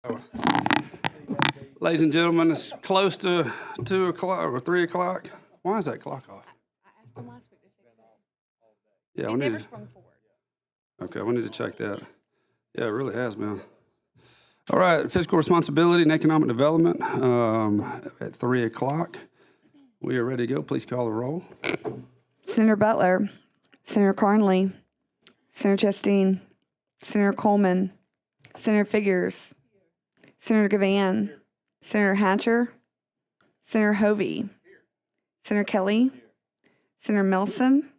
Oh. Ladies and gentlemen, it's close to 2 o'clock or 3 o'clock. Why is that clock off? I asked them last week to fix it. Yeah, It we never need to, sprung forward. okay, we need to check that. Yeah, it really has been. All right, fiscal responsibility and economic development at 3 o'clock. We are ready to go. Please call the roll. Senator Butler, Senator Carnley, Senator Chastain, Senator Coleman, Senator Figures, Senator Gavan, Senator Hatcher, Senator Hovey, Senator Kelly, Senator Melson,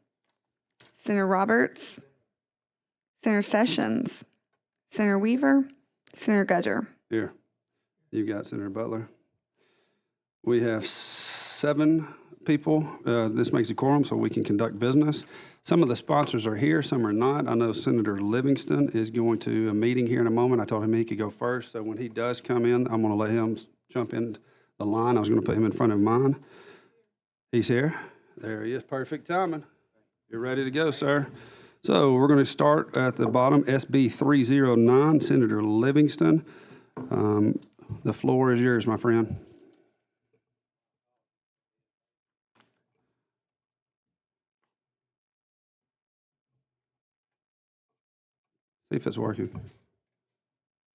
Senator Roberts, Senator Sessions, Senator Weaver, Senator Gudger. Here, you got Senator Butler. We have 7 people. This makes a quorum so we can conduct business. Some of the sponsors are here, some are not. I know Senator Livingston is going to a meeting here in a moment. I told him he could go first, so when he does come in, I'm going to let him jump in the line. I was going to put him in front of mine. He's here. There he is. Perfect timing. You're ready to go, sir. So we're going to start at the bottom, SB 309, Senator Livingston. The floor is yours, my friend. See if it's working.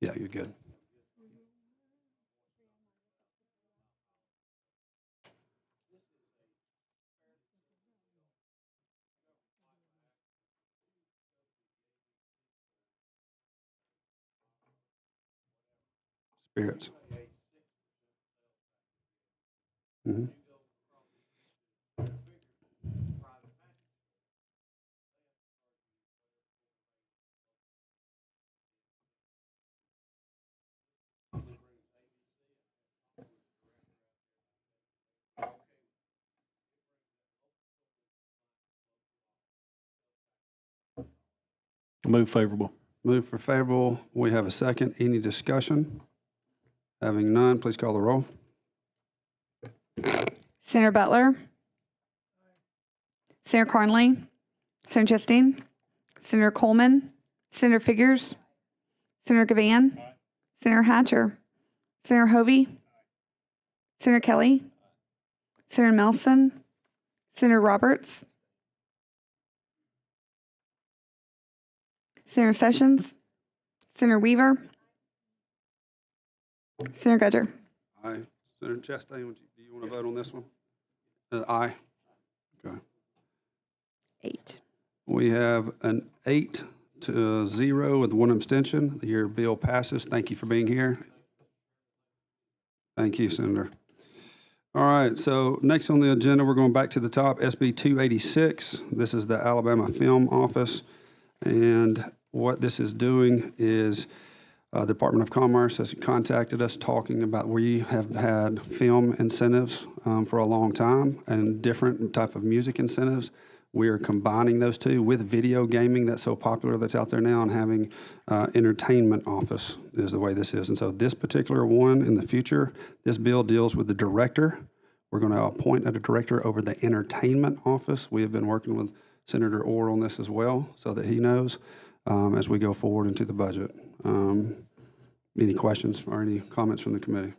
Yeah, you're good. Spirits. Mm-hmm. Move favorable. Move for favorable. We have a second. Any discussion? Having none, please call the roll. Senator Butler, Senator Carnley, Senator Chastain, Senator Coleman, Senator Figures, Senator Gavan, Senator Hatcher, Senator Hovey, Senator Kelly, Senator Melson, Senator Roberts, Senator Sessions, Senator Weaver, Senator Gudger. Aye. Senator Chastain, do you want to vote on this one? Aye. Okay. 8. We have an 8-0 with 1 abstention. Your bill passes. Thank you for being here. Thank you, Senator. All right, so next on the agenda, we're going back to the top, SB 286. This is the Alabama Film Office. And what this is doing is the Department of Commerce has contacted us talking about we have had film incentives for a long time and different type of music incentives. We are combining those two with video gaming that's so popular that's out there now, and having entertainment office is the way this is. And so this particular one in the future, this bill deals with the director. We're going to appoint a director over the entertainment office. We have been working with Senator Orr on this as well so that he knows as we go forward into the budget. Any questions or any comments from the committee?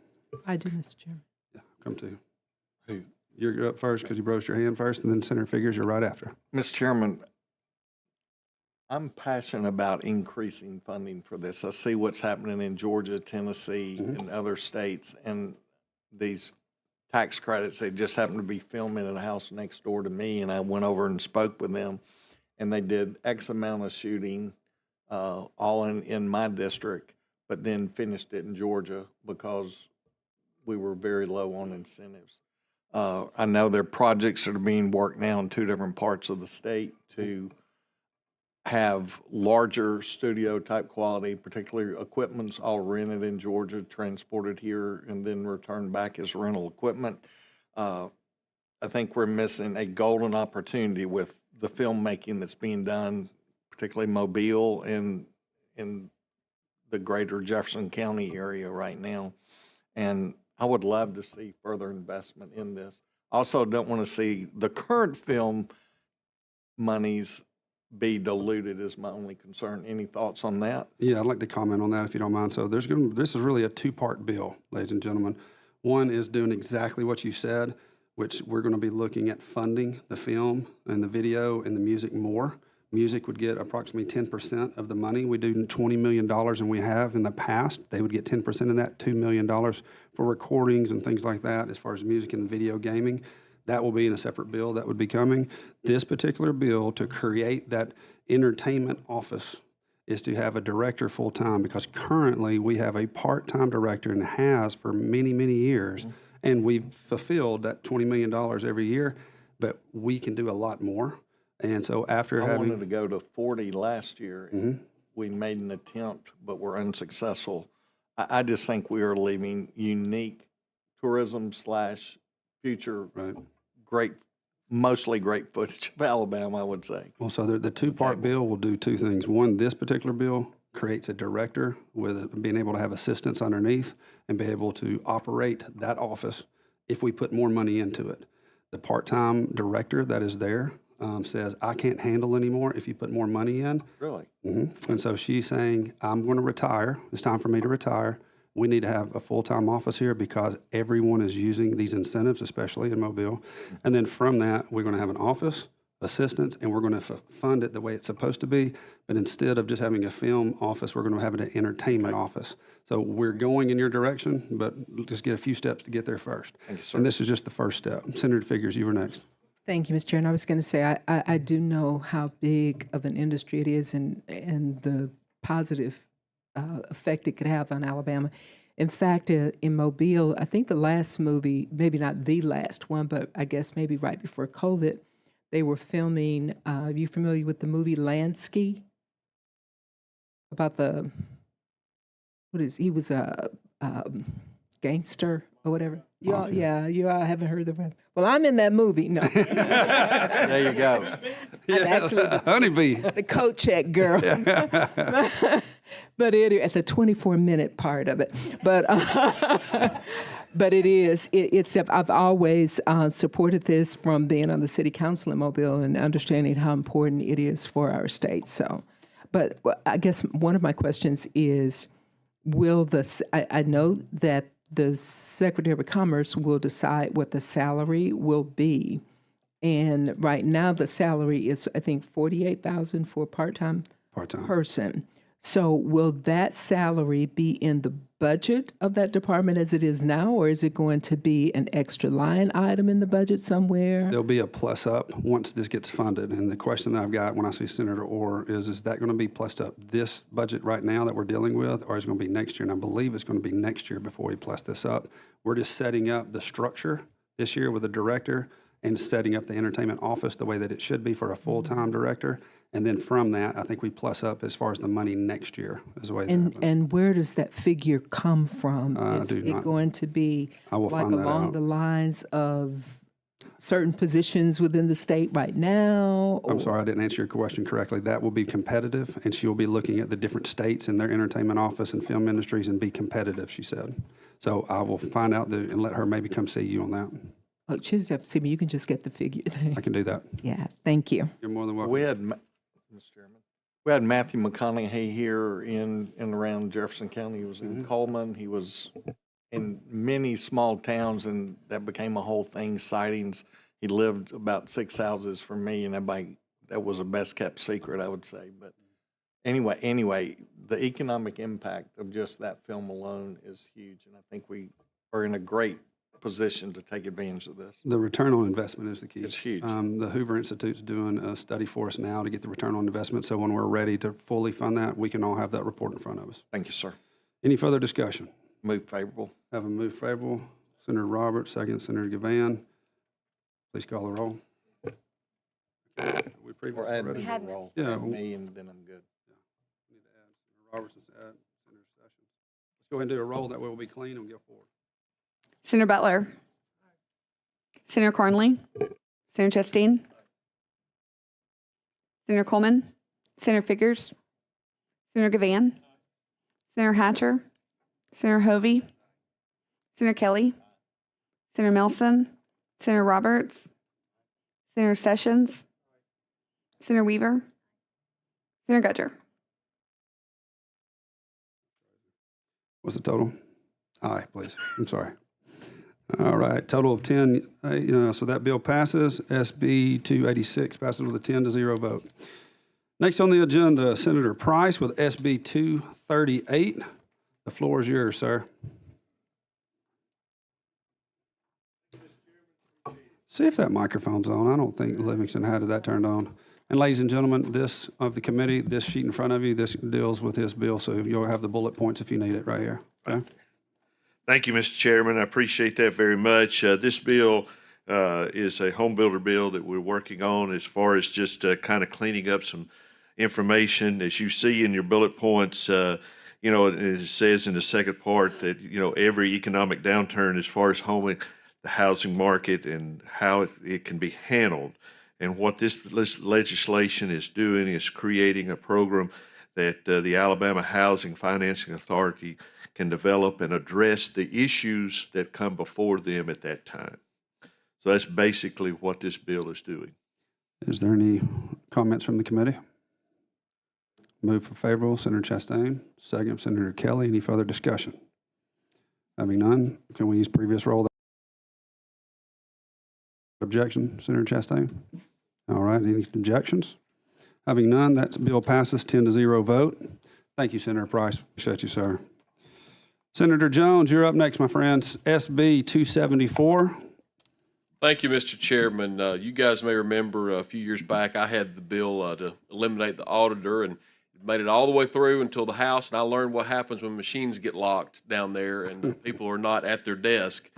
I do, Mr. Chairman. Yeah, come to you. Hey, you're up first because you raised your hand first, and then Senator Figures, you're right after. Mr. Chairman, I'm passionate about increasing funding for this. I see what's happening in Georgia, Tennessee, and other states, and these tax credits. They just happened to be filming in a house next door to me, and I went over and spoke with them, and they did X amount of shooting all in my district, but then finished it in Georgia because we were very low on incentives. I know there are projects that are being worked now in 2 different parts of the state to have larger studio type quality, particularly equipment's all rented in Georgia, transported here, and then returned back as rental equipment. I think we're missing a golden opportunity with the filmmaking that's being done, particularly Mobile and in the greater Jefferson County area right now. And I would love to see further investment in this. Also don't want to see the current film monies be diluted is my only concern. Any thoughts on that? Yeah, I'd like to comment on that if you don't mind. So this is really a two-part bill, ladies and gentlemen. One is doing exactly what you said, which we're going to be looking at funding the film and the video and the music more. Music would get approximately 10% of the money. We do $20 million, and we have in the past. They would get 10% of that, $2 million for recordings and things like that as far as music and video gaming. That will be in a separate bill that would be coming. This particular bill to create that entertainment office is to have a director full-time, because currently we have a part-time director and has for many, many years. And we've fulfilled that $20 million every year, but we can do a lot more. And so after I having... wanted to go to 40 last year. And we made an attempt, but we're unsuccessful. I just think we are leaving unique tourism / future great, mostly great footage of Alabama, I would say. Well, so the two-part bill will do two things. One, this particular bill creates a director with being able to have assistants underneath and be able to operate that office if we put more money into it. The part-time director that is there says, I can't handle anymore if you put more money in. Really? And so she's saying, I'm going to retire. It's time for me to retire. We need to have a full-time office here because everyone is using these incentives, especially in Mobile. And then from that, we're going to have an office, assistants, and we're going to fund it the way it's supposed to be. But instead of just having a film office, we're going to have an entertainment office. So we're going in your direction, but just get a few steps to get there first. Thank you, sir. And this is just the first step. Senator Figures, you were next. Thank you, Mr. Chair. And I was going to say, I do know how big of an industry it is and the positive effect it could have on Alabama. In fact, in Mobile, I think the last movie, maybe not the last one, but I guess maybe right before COVID, they were filming, are you familiar with the movie Lansky? About he was a gangster or whatever. You all haven't heard of him. Well, I'm in that movie. No. There you go. Yeah, actually honeybee. The coat check girl. But it at the 24-minute part of it. But but it's I've always supported this from being on the city council in Mobile and understanding how important it is for our state. So, but I guess one of my questions is, I know that the Secretary of Commerce will decide what the salary will be. And right now the salary is, I think, $48,000 for a part-time person. So will that salary be in the budget of that department as it is now, or is it going to be an extra line item in the budget somewhere? There'll be a plus up once this gets funded. And the question that I've got when I see Senator Orr is that going to be plussed up this budget right now that we're dealing with, or is it going to be next year? And I believe it's going to be next year before we plus this up. We're just setting up the structure this year with the director and setting up the entertainment office the way that it should be for a full-time director. And then from that, I think we plus up as far as the money next year is the way that happens. And where does that figure come from? Is do it not. going to be I will like find that along out. the lines of certain positions within the state right now? I'm sorry, I didn't answer your question correctly. That will be competitive, and she'll be looking at the different states and their entertainment office and film industries and be competitive, she said. So I will find out and let her maybe come see you on that. Oh, she doesn't have to see me. You can just get the figure. I can do that. Yeah, thank you. You're more than welcome. We had, Mr. Chairman, we had Matthew McConaughey here in and around Jefferson County. He was in Coleman. He was in many small towns, and that became a whole thing, sightings. He lived about 6 houses from me, and that was a best-kept secret, I would say. But anyway, the economic impact of just that film alone is huge, and I think we are in a great position to take advantage of this. The return on investment is the key. It's huge. The Hoover Institute's doing a study for us now to get the return on investment, so when we're ready to fully fund that, we can all have that report in front of us. Thank you, sir. Any further discussion? Move favorable. Have a move favorable. Senator Roberts, second. Senator Gavan. Please call the roll. We previously Or add ready? me to the roll. Yeah, Add well- me, and then I'm good. Need to add Senator Roberts and add Senator Sessions. Let's go ahead and do a roll. That way we'll be clean and we'll go forward. Senator Butler. Senator Cornley. Senator Chastain. Senator Coleman. Senator Figures. Senator Gavan. Senator Hatcher. Senator Hovey. Senator Kelly. Senator Melson. Senator Roberts. Senator Sessions. Senator Weaver. Senator Gudger. What's the total? Aye, please. I'm sorry. All right, total of 10, so that bill passes. SB 286 passes with a 10-0 vote. Next on the agenda, Senator Price with SB 238. The floor is yours, sir. See if that microphone's on. I don't think Livingston had that turned on. And ladies and gentlemen, this of the committee, this sheet in front of you, this deals with his bill, so you'll have the bullet points if you need it right here. Okay? Thank you, Mr. Chairman. I appreciate that very much. This bill is a home builder bill that we're working on as far as just kind of cleaning up some information. As you see in your bullet points, it says in the second part that, every economic downturn as far as the housing market and how it can be handled. And what this legislation is doing is creating a program that the Alabama Housing Financing Authority can develop and address the issues that come before them at that time. So that's basically what this bill is doing. Is there any comments from the committee? Move for favorable, Senator Chastain. Second, Senator Kelly. Any further discussion? Having none, can we use previous roll? Objection, Senator Chastain? All right, any objections? Having none, that bill passes 10-0 vote. Thank you, Senator Price. Appreciate you, sir. Senator Jones, you're up next, my friends. SB 274. Thank you, Mr. Chairman. You guys may remember a few years back, I had the bill to eliminate the auditor, and made it all the way through until the House, and I learned what happens when machines get locked down there and people are not at their desk.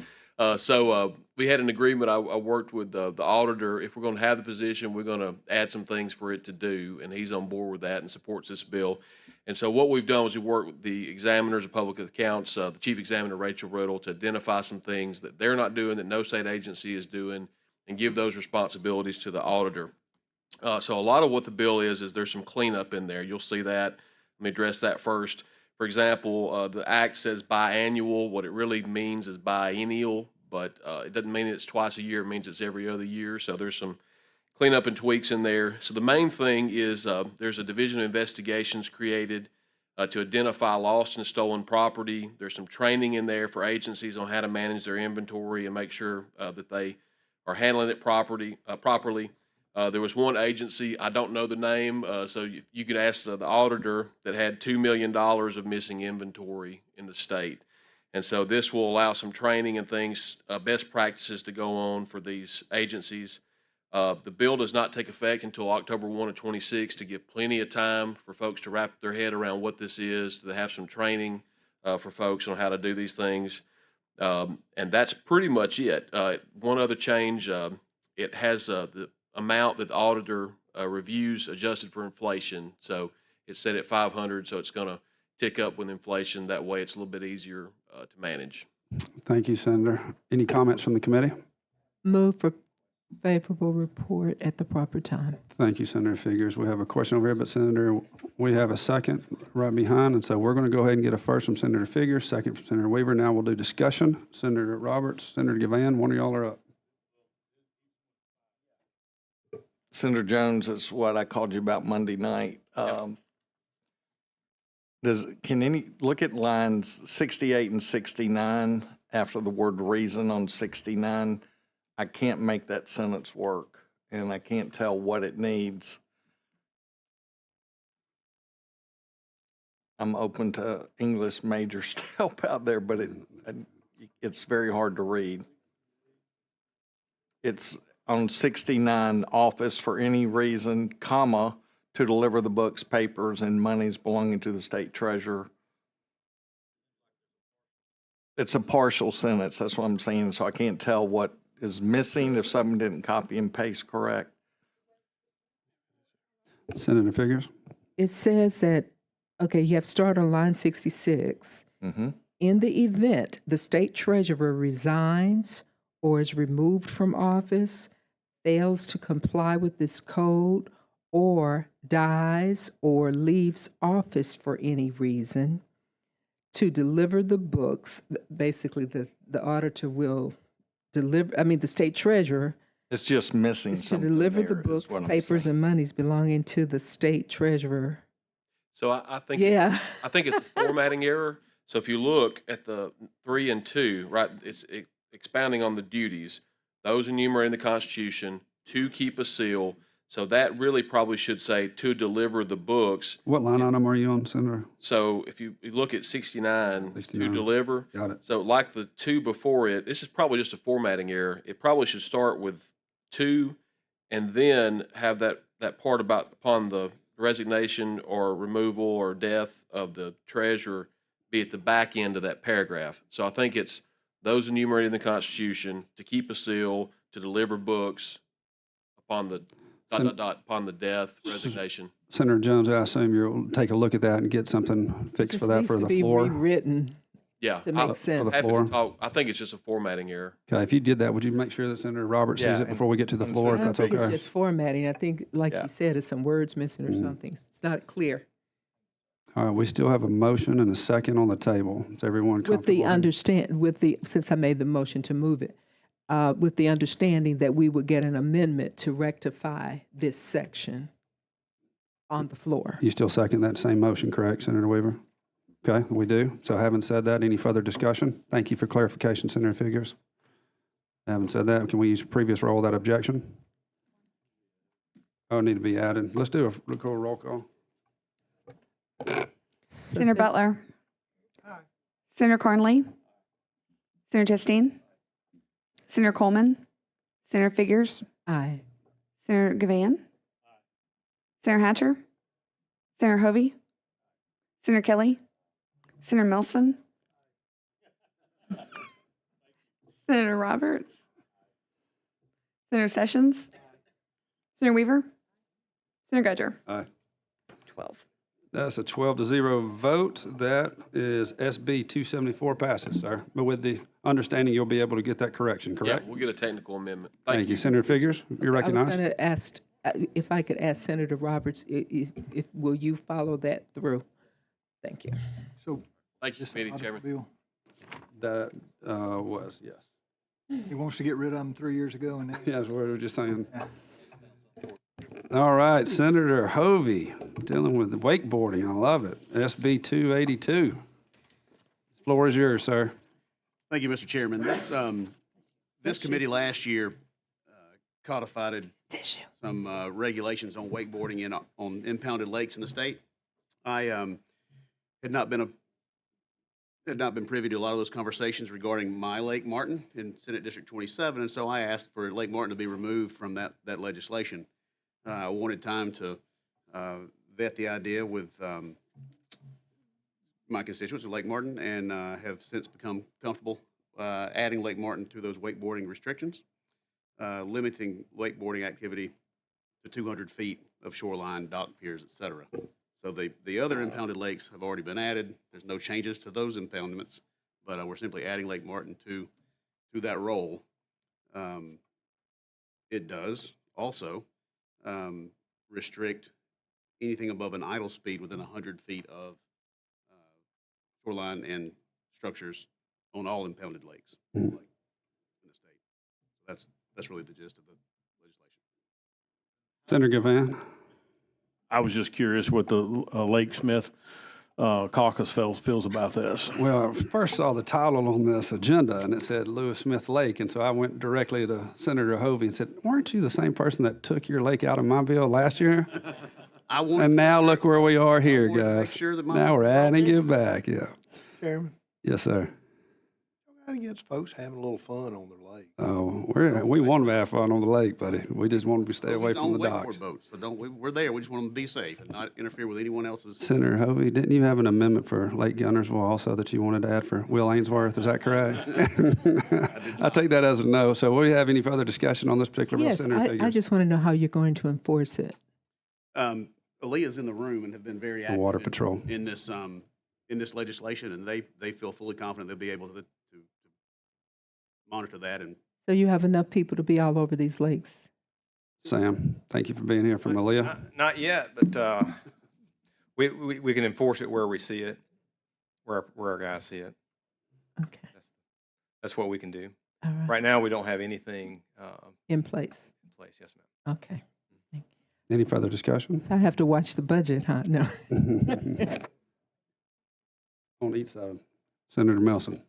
So we had an agreement. I worked with the auditor. If we're going to have the position, we're going to add some things for it to do, and he's on board with that and supports this bill. And so what we've done is we worked with the examiners of public accounts, the chief examiner, Rachel Riddle, to identify some things that they're not doing, that no state agency is doing, and give those responsibilities to the auditor. So a lot of what the bill is there's some cleanup in there. You'll see that. Let me address that first. For example, the act says biannual. What it really means is biennial, but it doesn't mean it's twice a year. It means it's every other year. So there's some cleanup and tweaks in there. So the main thing is there's a division of investigations created to identify lost and stolen property. There's some training in there for agencies on how to manage their inventory and make sure that they are handling it properly. There was one agency, I don't know the name, so you could ask the auditor, that had $2 million of missing inventory in the state. And so this will allow some training and things, best practices to go on for these agencies. The bill does not take effect until October 1 of 26 to give plenty of time for folks to wrap their head around what this is, to have some training for folks on how to do these things. And that's pretty much it. One other change, it has the amount that the auditor reviews adjusted for inflation. So it's set at 500, so it's going to tick up with inflation. That way it's a little bit easier to manage. Thank you, Senator. Any comments from the committee? Move for favorable report at the proper time. Thank you, Senator Figures. We have a question over here, but Senator, we have a second right behind, and so we're going to go ahead and get a first from Senator Figures, second from Senator Weaver. Now we'll do discussion. Senator Roberts, Senator Gavan, one of y'all are up. Senator Jones, is what I called you about Monday night. Can any look at lines 68 and 69 after the word reason on 69? I can't make that sentence work, and I can't tell what it needs. I'm open to English majors to help out there, but it's very hard to read. It's on 69, office for any reason, comma, to deliver the books, papers, and monies belonging to the state treasurer. It's a partial sentence, that's what I'm saying, so I can't tell what is missing if someone didn't copy and paste correct. Senator Figures? It says that, okay, you have to start on line 66. Mm-hmm. In the event the state treasurer resigns or is removed from office, fails to comply with this code, or dies or leaves office for any reason, to deliver the books, basically the auditor will deliver, the state treasurer It's just missing It's to something deliver the there, is books, what I'm papers, saying. and monies belonging to the state treasurer. So I think Yeah. I think it's a formatting error. So if you look at the 3 and 2, right, it's expounding on the duties. Those enumerated in the Constitution to keep a seal. So that really probably should say to deliver the books. What line item are you on, Senator? So if you look at 69, 69. to deliver. Got it. So like the 2 before it, this is probably just a formatting error. It probably should start with 2 and then have that part about upon the resignation or removal or death of the treasurer be at the back end of that paragraph. So I think it's those enumerated in the Constitution to keep a seal, to deliver books upon the upon the death, resignation. Senator Jones, I assume you'll take a look at that and get something fixed Just for that needs for to the be floor. rewritten Yeah, to make For sense. the happy floor. to talk. I think it's just a formatting error. Okay, if you did that, would you make sure that Senator Roberts sees Yeah, it before we get to the and floor, I if don't that's think it's okay? just formatting. I think, like Yeah. you said, it's some words missing or something. It's not clear. All right, we still have a motion and a second on the table. Is everyone With the comfortable? since I made the motion to move it, with the understanding that we would get an amendment to rectify this section on the floor. You still second that same motion, correct, Senator Weaver? Okay, we do. So having said that, any further discussion? Thank you for clarification, Senator Figures. Having said that, can we use previous roll without objection? Oh, need to be added. Let's do a roll call. Senator Butler. Senator Carnley. Senator Justine. Senator Coleman. Senator Figures. Aye. Senator Gavan. Senator Hatcher. Senator Hovey. Senator Kelly. Senator Milson. Senator Roberts. Senator Sessions. Senator Weaver. Senator Gudger. Aye. 12. That's a 12-0 vote. That is SB 274 passes, sir. But with the understanding you'll be able to get that correction, correct? Yeah, we'll get a technical amendment. Thank you. Senator Figures, you're I was recognized. going to ask, if I could ask Senator Roberts, if will you follow that through? Thank you. So Thank you, this Committee Chairman. automobile, That was, yes. he wants to get rid of them 3 years ago, and now Yes, we were just saying. All right, Senator Hovey, dealing with wakeboarding. I love it. SB 282. Floor is yours, sir. Thank you, Mr. Chairman. This committee last year codified some regulations on wakeboarding on impounded lakes in the state. I had not been privy to a lot of those conversations regarding my Lake Martin in Senate District 27, and so I asked for Lake Martin to be removed from that legislation. I wanted time to vet the idea with my constituents of Lake Martin, and have since become comfortable adding Lake Martin to those wakeboarding restrictions, limiting wakeboarding activity to 200 feet of shoreline, dock piers, et cetera. So the other impounded lakes have already been added. There's no changes to those impoundments, but we're simply adding Lake Martin to that role. It does also restrict anything above an idle speed within 100 feet of shoreline and structures on all impounded lakes in the state. That's really the gist of the legislation. Senator Gavan. I was just curious what the Lake Smith caucus feels about this. Well, I first saw the title on this agenda, and it said Lewis Smith Lake, and so I went directly to Senator Hovey and said, weren't you the same person that took your lake out of my bill last year? And now look where we are here, wanted to make guys. sure that my- Now we're adding it back, yeah. Chairman, Yes, sir. not against folks having a little fun on their lake. Oh, we want to have fun on the lake, buddy. We just want to stay away It's from the on docks. wakeboard boats, so we're there. We just want them to be safe and not interfere with anyone else's. Senator Hovey, didn't you have an amendment for Lake Gunnersville also that you wanted to add for Will Ainsworth? Is that correct? I take that as a no. So will you have any further discussion on this particular bill, Yes, Senator I Figures? just want to know how you're going to enforce it. Aaliyah's in the room and have been very active Water Patrol. in this legislation, and they feel fully confident they'll be able to monitor that. And So you have enough people to be all over these lakes? Sam, thank you for being here from Aaliyah. Not yet, but we can enforce it where we see it, where our guys see it. Okay. That's what we can do. All right. Right now, we don't have anything In place. in place. Yes, ma'am. Okay. Any further discussion? So I have to watch the budget, huh? No. On each side. Senator Melson.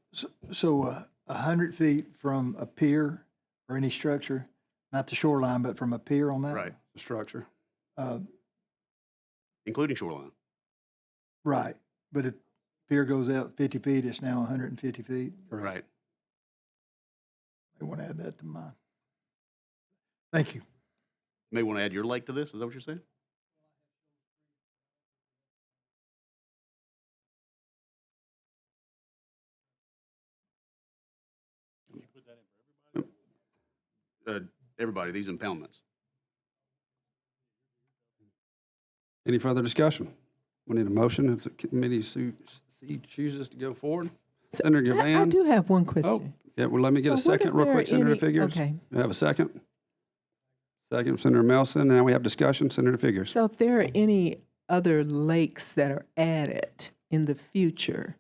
So 100 feet from a pier or any structure, not the shoreline, but from a pier on that? Right, The structure. including shoreline. Right, but if pier goes out 50 feet, it's now 150 feet. Right. I want to add that to mine. Thank you. May want to add your lake to this, is that what you're saying? Everybody, these impoundments. Any further discussion? We need a motion if the committee chooses to go forward. So Senator I Gavan? do have one Oh, question. yeah, well, let me get a So what second if real there quick, are Senator any- Figures. okay. You have a second? Second, Senator Melson. Now we have discussion. Senator Figures. So if there are any other lakes that are added in the future,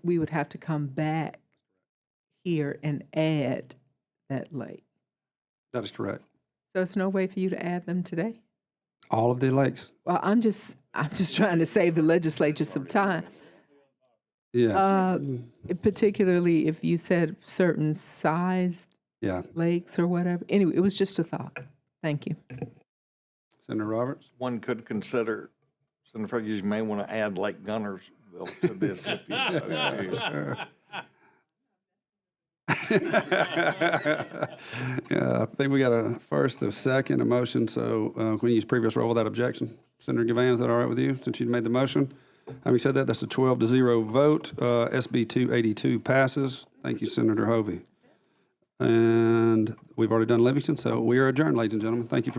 we would have to come back here and add that lake. That is correct. So it's no way for you to add them today? All of the lakes? Well, I'm just trying to save the legislature some time. Yeah. Particularly if you said certain sized Yeah. lakes or whatever. Anyway, it was just a thought. Thank you. Senator Roberts? One could consider, Senator Ferguson, you may want to add Lake Gunnersville to this if you so choose. Yeah, I think we got a first, a second, a motion, so can we use previous roll without objection? Senator Gavan, is that all right with you, since you made the motion? Having said that, that's a 12-0 vote. SB 282 passes. Thank you, Senator Hovey. And we've already done Livingston, so we are adjourned, ladies and gentlemen. Thank you for being